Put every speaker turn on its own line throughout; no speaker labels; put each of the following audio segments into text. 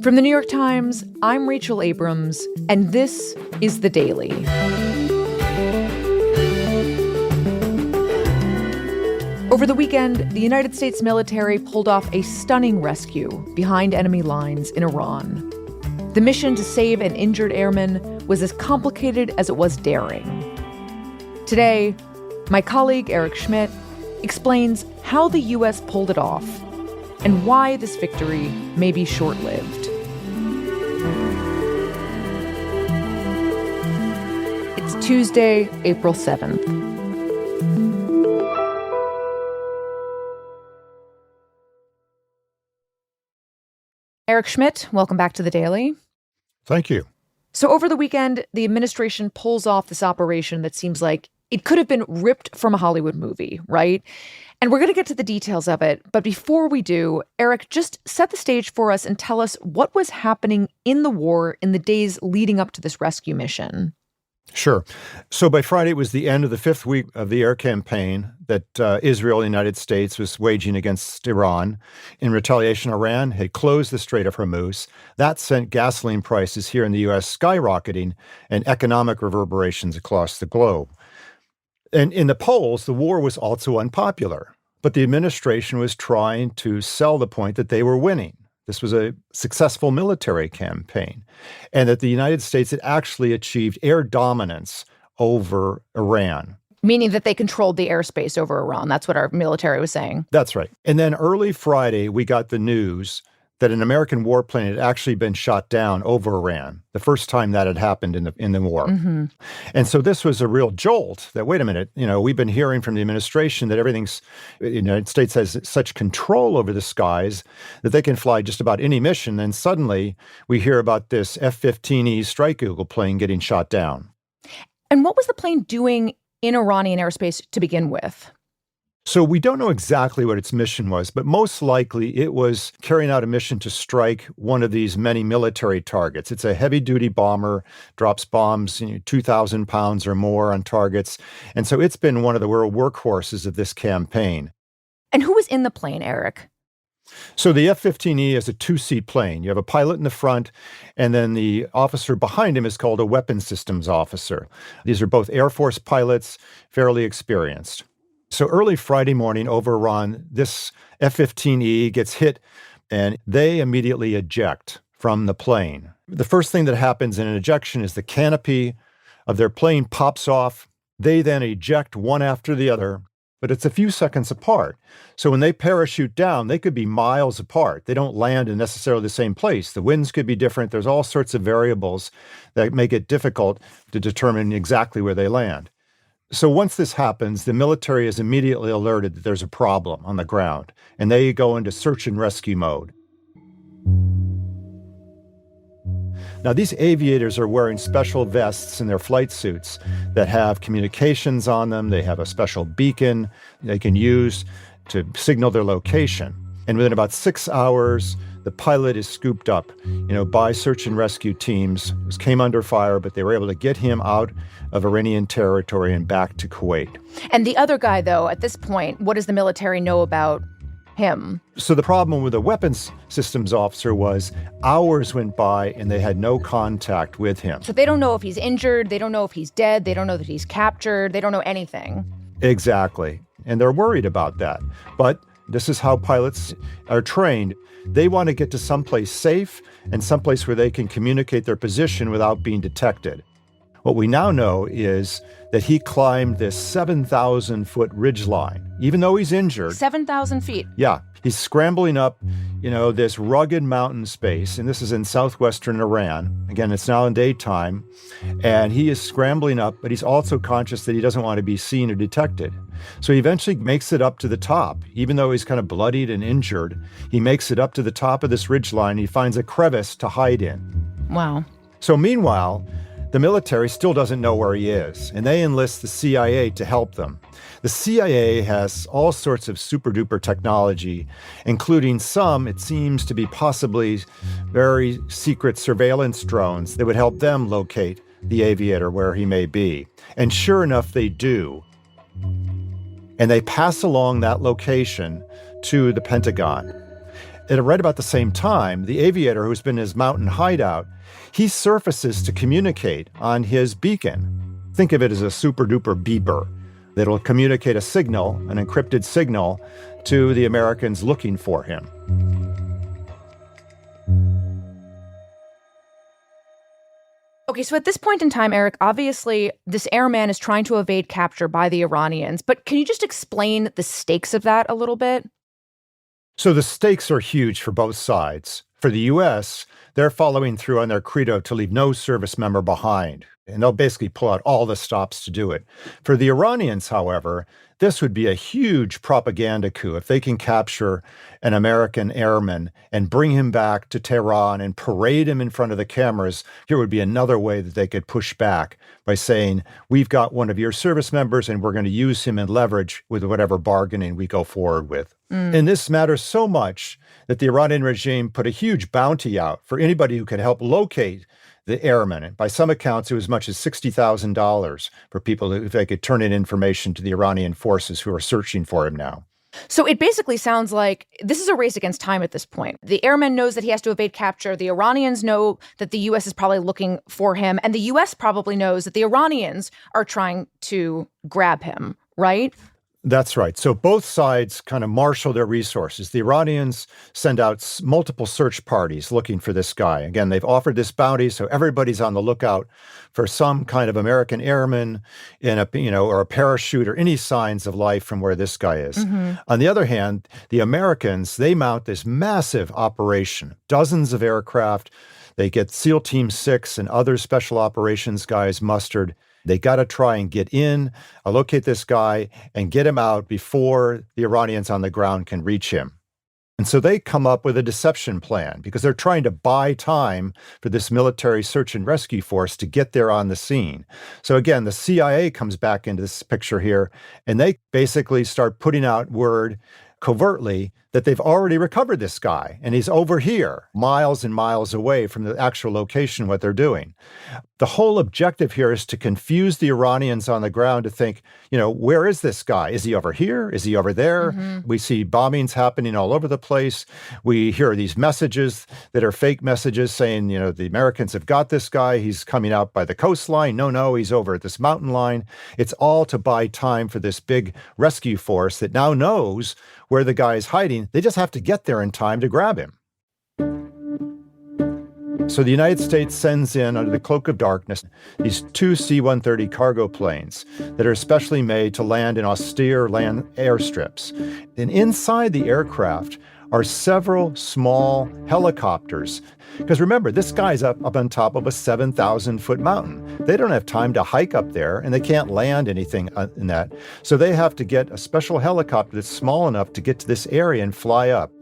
From the New York Times, I'm Rachel Abrams, and this is The Daily. Over the weekend, the United States military pulled off a stunning rescue behind enemy lines in Iran. The mission to save an injured airman was as complicated as it was daring. Today, my colleague Eric Schmitt explains how the U.S. pulled it off and why this victory may be short-lived. It's Tuesday, April 7th. Eric Schmitt, welcome back to The Daily.
Thank you.
So over the weekend, the administration pulls off this operation that seems like it could have been ripped from a Hollywood movie, right? And we're going to get to the details of it. But before we do, Eric, just set the stage for us and tell us what was happening in the war in the days leading up to this rescue mission.
Sure. So by Friday, it was the end of the fifth week of the air campaign that Israel and the United States was waging against Iran. In retaliation, Iran had closed the Strait of Hormuz. That sent gasoline prices here in the U.S. skyrocketing and economic reverberations across the globe. And in the polls, the war was also unpopular, but the administration was trying to sell the point that they were winning. This was a successful military campaign, and that the United States had actually achieved air dominance over Iran.
Meaning that they controlled the airspace over Iran. That's what our military was saying.
That's right. And then early Friday, we got the news that an American warplane had actually been shot down over Iran, the first time that had happened in the war.
Mm-hmm.
And so this was a real jolt that, wait a minute, we've been hearing from the administration that the United States has such control over the skies that they can fly just about any mission. And suddenly we hear about this F-15E Strike Eagle plane getting shot down.
And what was the plane doing in Iranian airspace to begin with?
So we don't know exactly what its mission was, but most likely it was carrying out a mission to strike one of these many military targets. It's a heavy-duty bomber, drops bombs 2,000 pounds or more on targets. And so it's been one of the real workhorses of this campaign.
And who was in the plane, Eric?
So the F-15E is a two-seat plane. You have a pilot in the front, and then the officer behind him is called a weapons systems officer. These are both Air Force pilots, fairly experienced. So early Friday morning over Iran, this F-15E gets hit, and they immediately eject from the plane. The first thing that happens in an ejection is the canopy of their plane pops off. They then eject one after the other, but it's a few seconds apart. So when they parachute down, they could be miles apart. They don't land in necessarily the same place. The winds could be different. There's all sorts of variables that make it difficult to determine exactly where they land. So once this happens, the military is immediately alerted that there's a problem on the ground, and they go into search and rescue mode. Now, these aviators are wearing special vests in their flight suits that have communications on them. They have a special beacon they can use to signal their location. And within about 6 hours, the pilot is scooped up, by search and rescue teams. He came under fire, but they were able to get him out of Iranian territory and back to Kuwait.
And the other guy, though, at this point, what does the military know about him?
So the problem with the weapons systems officer was hours went by and they had no contact with him.
So they don't know if he's injured. They don't know if he's dead. They don't know that he's captured. They don't know anything.
Exactly. And they're worried about that. But this is how pilots are trained. They want to get to someplace safe and someplace where they can communicate their position without being detected. What we now know is that he climbed this 7,000-foot ridgeline, even though he's injured.
7,000 feet?
Yeah. He's scrambling up, this rugged mountain space, and this is in southwestern Iran. Again, it's now in daytime, and he is scrambling up, but he's also conscious that he doesn't want to be seen or detected. So he eventually makes it up to the top. Even though he's kind of bloodied and injured, he makes it up to the top of this ridgeline. He finds a crevice to hide in.
Wow.
So meanwhile, the military still doesn't know where he is, and they enlist the CIA to help them. The CIA has all sorts of super-duper technology, including some, it seems to be possibly very secret surveillance drones that would help them locate the aviator where he may be. And sure enough, they do. And they pass along that location to the Pentagon. At right about the same time, the aviator who's been in his mountain hideout, he surfaces to communicate on his beacon. Think of it as a super-duper beeper that'll communicate a signal, an encrypted signal, to the Americans looking for him.
Okay, so at this point in time, Eric, obviously this airman is trying to evade capture by the Iranians, but can you just explain the stakes of that a little bit?
So the stakes are huge for both sides. For the U.S., they're following through on their credo to leave no service member behind, and they'll basically pull out all the stops to do it. For the Iranians, however, this would be a huge propaganda coup if they can capture an American airman and bring him back to Tehran and parade him in front of the cameras. Here would be another way that they could push back by saying, we've got one of your service members and we're going to use him and leverage with whatever bargaining we go forward with. And this matters so much that the Iranian regime put a huge bounty out for anybody who could help locate the airmen. And by some accounts, it was as much as $60,000 for people if they could turn in information to the Iranian forces who are searching for him now.
So it basically sounds like this is a race against time at this point. The airman knows that he has to evade capture. The Iranians know that the U.S. is probably looking for him. And the U.S. probably knows that the Iranians are trying to grab him, right?
That's right. So both sides kind of marshal their resources. The Iranians send out multiple search parties looking for this guy. Again, they've offered this bounty, so everybody's on the lookout for some kind of American airman in or a parachute or any signs of life from where this guy is. On the other hand, the Americans, they mount this massive operation, dozens of aircraft. They get SEAL Team 6 and other special operations guys mustered. They got to try and get in, locate this guy, and get him out before the Iranians on the ground can reach him. And so they come up with a deception plan because they're trying to buy time for this military search and rescue force to get there on the scene. So again, the CIA comes back into this picture here, and they basically start putting out word covertly that they've already recovered this guy, and he's over here, miles and miles away from the actual location what they're doing. The whole objective here is to confuse the Iranians on the ground to think, where is this guy? Is he over here? Is he over there? We see bombings happening all over the place. We hear these messages that are fake messages saying, the Americans have got this guy. He's coming out by the coastline. No, he's over at this mountain line. It's all to buy time for this big rescue force that now knows where the guy is hiding. They just have to get there in time to grab him. So the United States sends in, under the cloak of darkness, these two C-130 cargo planes that are especially made to land in austere land airstrips. And inside the aircraft are several small helicopters. Because remember, this guy's up on top of a 7,000-foot mountain. They don't have time to hike up there, and they can't land anything in that. So they have to get a special helicopter that's small enough to get to this area and fly up.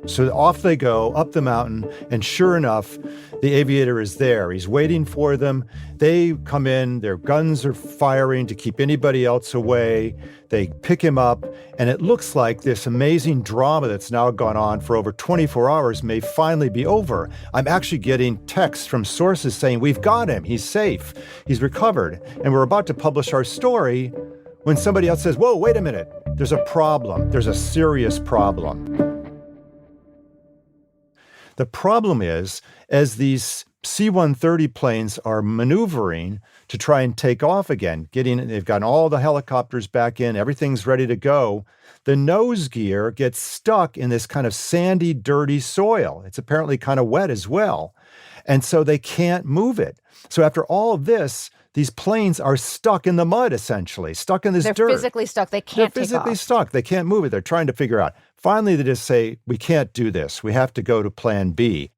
So off they go, up the mountain, and sure enough, the aviator is there. He's waiting for them. They come in, their guns are firing to keep anybody else away. They pick him up, and it looks like this amazing drama that's now gone on for over 24 hours may finally be over. I'm actually getting texts from sources saying, we've got him, he's safe, he's recovered, and we're about to publish our story when somebody else says, whoa, wait a minute, there's a problem, there's a serious problem. The problem is, as these C-130 planes are maneuvering to try and take off again, they've gotten all the helicopters back in, everything's ready to go, the nose gear gets stuck in this kind of sandy, dirty soil. It's apparently kind of wet as well. And so they can't move it. So after all of this, these planes are stuck in the mud, essentially, stuck in this dirt.
They're physically stuck. They can't take off. They're physically
stuck. They can't move it. They're trying to figure out. Finally, they just say, we can't do this. We have to go to plan B.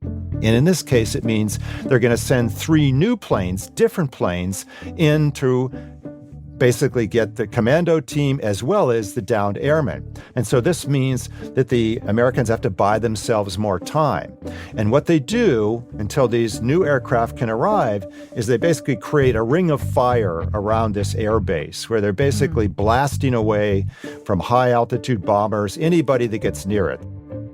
And in this case, it means they're going to send 3 new planes, different planes, in to basically get the commando team as well as the downed airmen. And so this means that the Americans have to buy themselves more time. And what they do until these new aircraft can arrive is they basically create a ring of fire around this air base where they're basically blasting away from high altitude bombers, anybody that gets near it.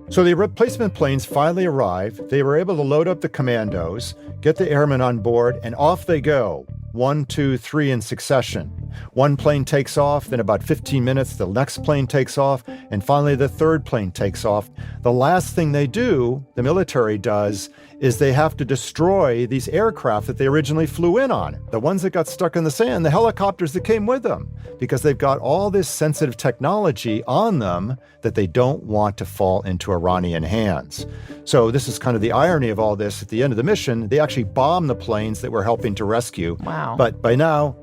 So the replacement planes finally arrive. They were able to load up the commandos, get the airmen on board, and off they go. 1, 2, 3 in succession. One plane takes off, then about 15 minutes, the next plane takes off, and finally the third plane takes off. The last thing they do, the military does, is they have to destroy these aircraft that they originally flew in on. The ones that got stuck in the sand, the helicopters that came with them, because they've got all this sensitive technology on them that they don't want to fall into Iranian hands. So this is kind of the irony of all this. At the end of the mission, they actually bomb the planes that we're helping to rescue.
Wow.
But by now,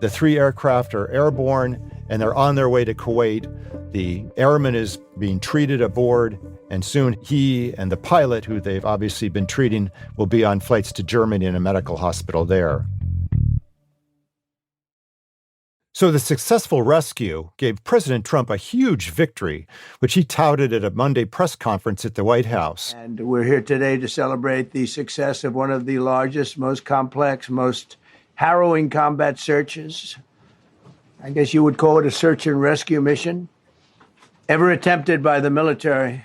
the 3 aircraft are airborne, and they're on their way to Kuwait. The airman is being treated aboard, and soon he and the pilot, who they've obviously been treating, will be on flights to Germany in a medical hospital there. So the successful rescue gave President Trump a huge victory, which he touted at a Monday press conference at the White House.
And we're here today to celebrate the success of one of the largest, most complex, most harrowing combat searches. I guess you would call it a search and rescue mission ever attempted by the military.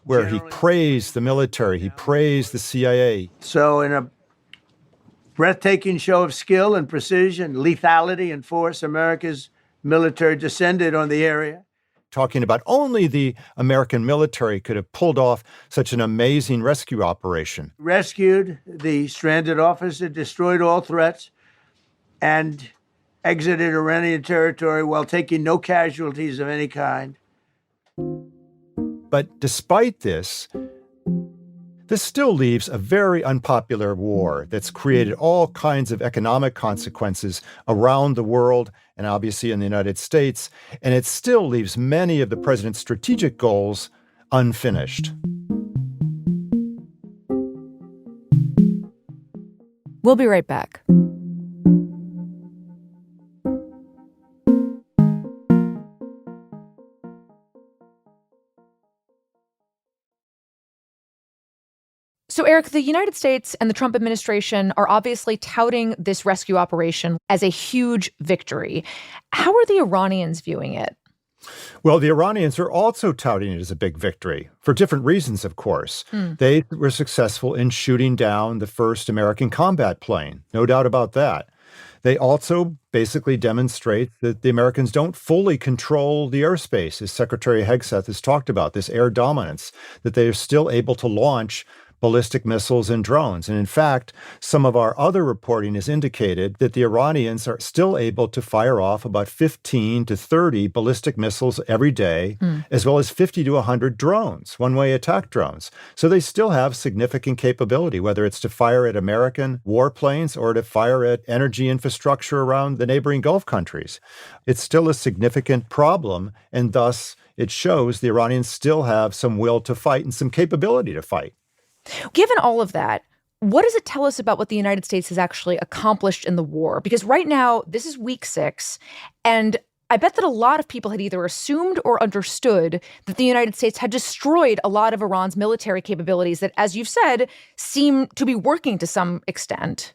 Where he praised the military, he praised the CIA.
So in a breathtaking show of skill and precision, lethality and force, America's military descended on the area.
Talking about only the American military could have pulled off such an amazing rescue operation.
Rescued the stranded officer, destroyed all threats, and exited Iranian territory while taking no casualties of any kind.
But despite this still leaves a very unpopular war that's created all kinds of economic consequences around the world and obviously in the United States, and it still leaves many of the president's strategic goals unfinished.
We'll be right back. So, Eric, the United States and the Trump administration are obviously touting this rescue operation as a huge victory. How are the Iranians viewing it?
Well, the Iranians are also touting it as a big victory, for different reasons, of course. They were successful in shooting down the first American combat plane, no doubt about that. They also basically demonstrate that the Americans don't fully control the airspace, as Secretary Hegseth has talked about, this air dominance, that they are still able to launch ballistic missiles and drones. And in fact, some of our other reporting has indicated that the Iranians are still able to fire off about 15 to 30 ballistic missiles every day, as well as 50 to 100 drones, one-way attack drones. So they still have significant capability, whether it's to fire at American warplanes or to fire at energy infrastructure around the neighboring Gulf countries. It's still a significant problem, and thus it shows the Iranians still have some will to fight and some capability to fight.
Given all of that, what does it tell us about what the United States has actually accomplished in the war? Because right now, this is week 6, and I bet that a lot of people had either assumed or understood that the United States had destroyed a lot of Iran's military capabilities that, as you've said, seem to be working to some extent.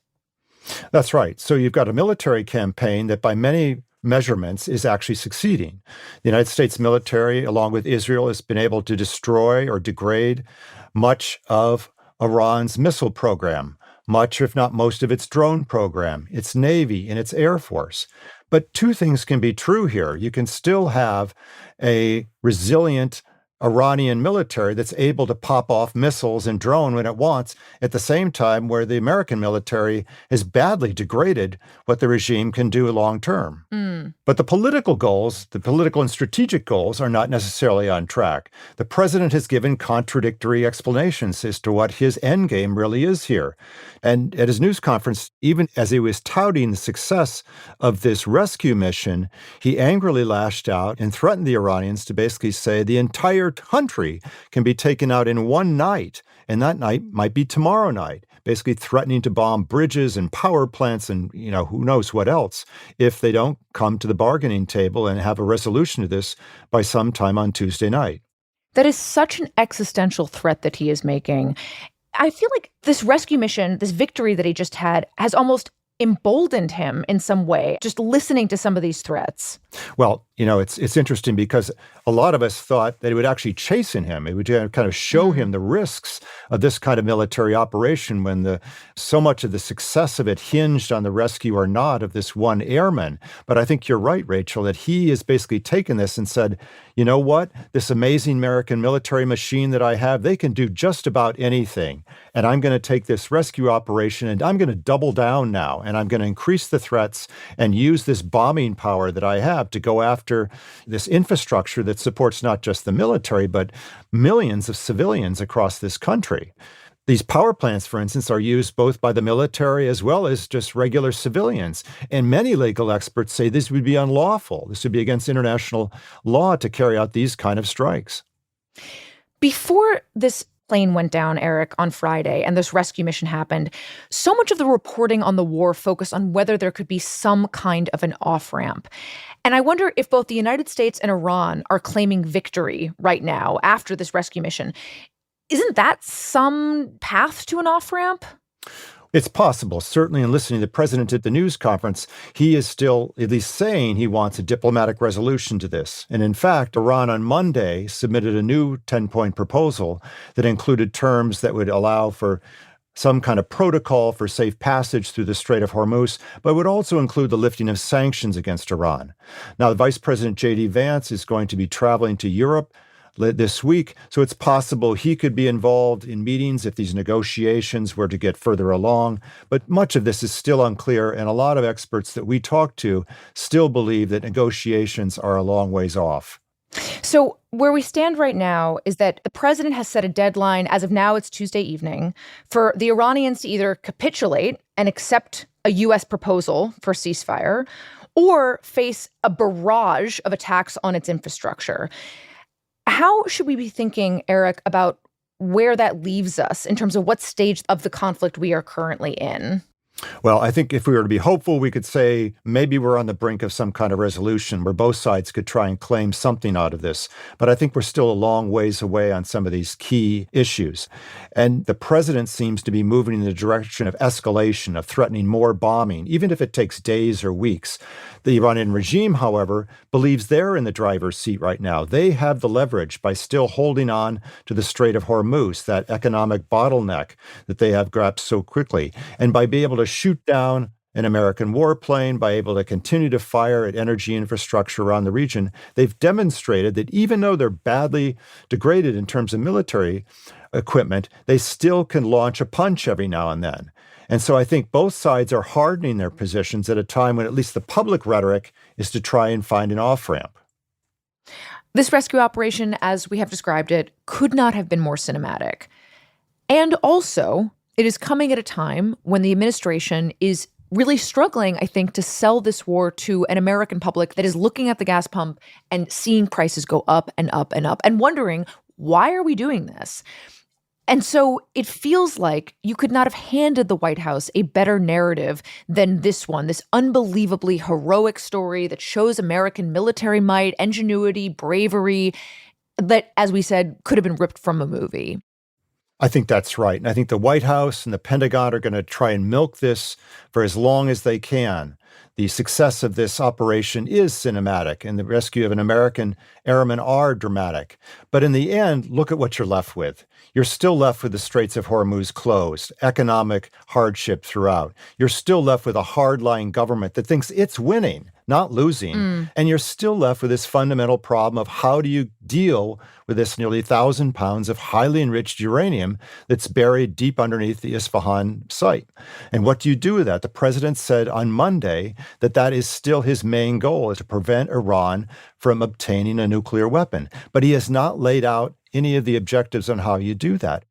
That's right. So you've got a military campaign that by many measurements is actually succeeding. The United States military, along with Israel, has been able to destroy or degrade much of Iran's missile program, much, if not most, of its drone program, its Navy, and its Air Force. But two things can be true here. You can still have a resilient Iranian military that's able to pop off missiles and drone when it wants, at the same time where the American military has badly degraded what the regime can do long term. But the political goals, the political and strategic goals, are not necessarily on track. The president has given contradictory explanations as to what his end game really is here. And at his news conference, even as he was touting the success of this rescue mission, he angrily lashed out and threatened the Iranians to basically say the entire country can be taken out in one night, and that night might be tomorrow night, basically threatening to bomb bridges and power plants and, who knows what else if they don't come to the bargaining table and have a resolution to this by sometime on Tuesday night.
That is such an existential threat that he is making. I feel like this rescue mission, this victory that he just had, has almost emboldened him in some way, just listening to some of these threats.
Well, it's interesting because a lot of us thought that it would actually chasten him. It would kind of show him the risks of this kind of military operation when so much of the success of it hinged on the rescue or not of this one airman. But I think you're right, Rachel, that he has basically taken this and said, you know what? This amazing American military machine that I have, they can do just about anything. And I'm going to take this rescue operation and I'm going to double down now. And I'm going to increase the threats and use this bombing power that I have to go after this infrastructure that supports not just the military, but millions of civilians across this country. These power plants, for instance, are used both by the military as well as just regular civilians. And many legal experts say this would be unlawful. This would be against international law to carry out these kind of strikes.
Before this plane went down, Eric, on Friday, and this rescue mission happened, so much of the reporting on the war focused on whether there could be some kind of an off-ramp. And I wonder if both the United States and Iran are claiming victory right now after this rescue mission. Isn't that some path to an off-ramp?
It's possible. Certainly, in listening to the president at the news conference, he is still at least saying he wants a diplomatic resolution to this. And in fact, Iran on Monday submitted a new 10-point proposal that included terms that would allow for some kind of protocol for safe passage through the Strait of Hormuz, but would also include the lifting of sanctions against Iran. Now, Vice President J.D. Vance is going to be traveling to Europe this week, so it's possible he could be involved in meetings if these negotiations were to get further along. But much of this is still unclear, and a lot of experts that we talk to still believe that negotiations are a long ways off.
So where we stand right now is that the president has set a deadline, as of now it's Tuesday evening, for the Iranians to either capitulate and accept a U.S. proposal for ceasefire or face a barrage of attacks on its infrastructure. How should we be thinking, Eric, about where that leaves us in terms of what stage of the conflict we are currently in?
Well, I think if we were to be hopeful, we could say maybe we're on the brink of some kind of resolution where both sides could try and claim something out of this. But I think we're still a long ways away on some of these key issues. And the president seems to be moving in the direction of escalation, of threatening more bombing, even if it takes days or weeks. The Iranian regime, however, believes they're in the driver's seat right now. They have the leverage by still holding on to the Strait of Hormuz, that economic bottleneck that they have grasped so quickly. And by being able to shoot down an American warplane, by able to continue to fire at energy infrastructure around the region, they've demonstrated that even though they're badly degraded in terms of military equipment, they still can launch a punch every now and then. And so I think both sides are hardening their positions at a time when at least the public rhetoric is to try and find an off-ramp.
This rescue operation, as we have described it, could not have been more cinematic. And also, it is coming at a time when the administration is really struggling, I think, to sell this war to an American public that is looking at the gas pump and seeing prices go up and up and up and wondering, why are we doing this? And so it feels like you could not have handed the White House a better narrative than this one, this unbelievably heroic story that shows American military might, ingenuity, bravery, that, as we said, could have been ripped from a movie.
I think that's right. And I think the White House and the Pentagon are going to try and milk this for as long as they can. The success of this operation is cinematic, and the rescue of an American airman are dramatic. But in the end, look at what you're left with. You're still left with the Straits of Hormuz closed, economic hardship throughout. You're still left with a hardline government that thinks it's winning, not losing. And you're still left with this fundamental problem of how do you deal with this nearly 1,000 pounds of highly enriched uranium that's buried deep underneath the Isfahan site. And what do you do with that? The president said on Monday that that is still his main goal, is to prevent Iran from obtaining a nuclear weapon. But he has not laid out any of the objectives on how you do that.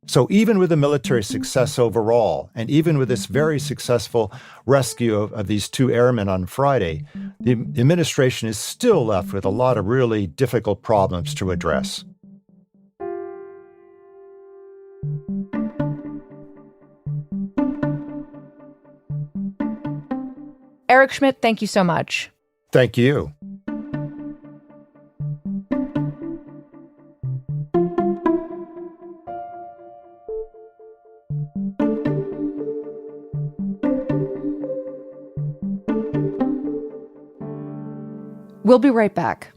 So even with the military success overall, and even with this very successful rescue of these two airmen on Friday, the administration is still left with a lot of really difficult problems to address.
Eric Schmitt, thank you so much.
Thank you.
We'll be right back.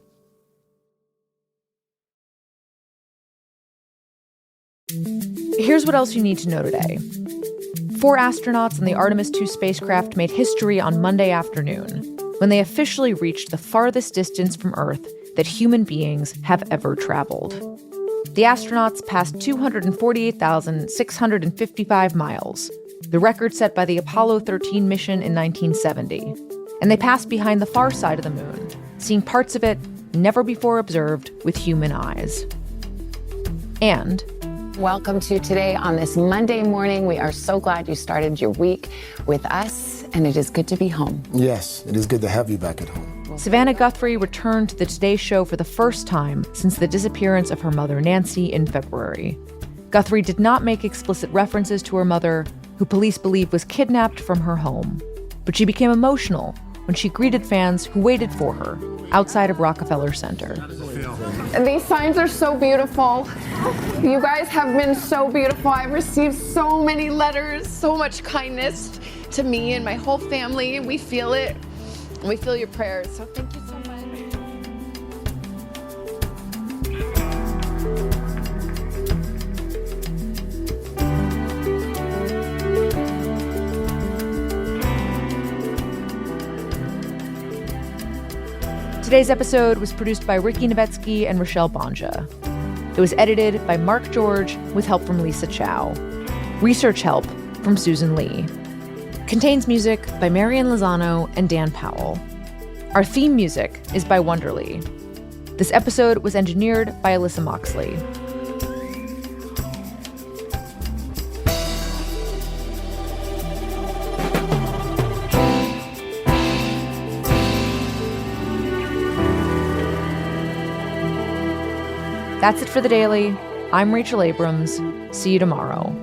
Here's what else you need to know today. 4 astronauts on the Artemis II spacecraft made history on Monday afternoon when they officially reached the farthest distance from Earth that human beings have ever traveled. The astronauts passed 248,655 miles, the record set by the Apollo 13 mission in 1970. And they passed behind the far side of the moon, seeing parts of it never before observed with human eyes. And
welcome to Today on this Monday morning. We are so glad you started your week with us, and it is good to be home.
Yes, it is good to have you back at home.
Savannah Guthrie returned to the Today Show for the first time since the disappearance of her mother, Nancy, in February. Guthrie did not make explicit references to her mother, who police believe was kidnapped from her home. But she became emotional when she greeted fans who waited for her outside of Rockefeller Center.
These signs are so beautiful. You guys have been so beautiful. I've received so many letters, so much kindness to me and my whole family, and we feel it. And we feel your prayers, so thank you so much.
Today's episode was produced by Ricky Novetsky and Rochelle Bonja. It was edited by Mark George with help from Lisa Chow. Research help from Susan Lee. Contains music by Marian Lozano and Dan Powell. Our theme music is by Wonderly. This episode was engineered by Alyssa Moxley. That's it for The Daily. I'm Rachel Abrams. See you tomorrow.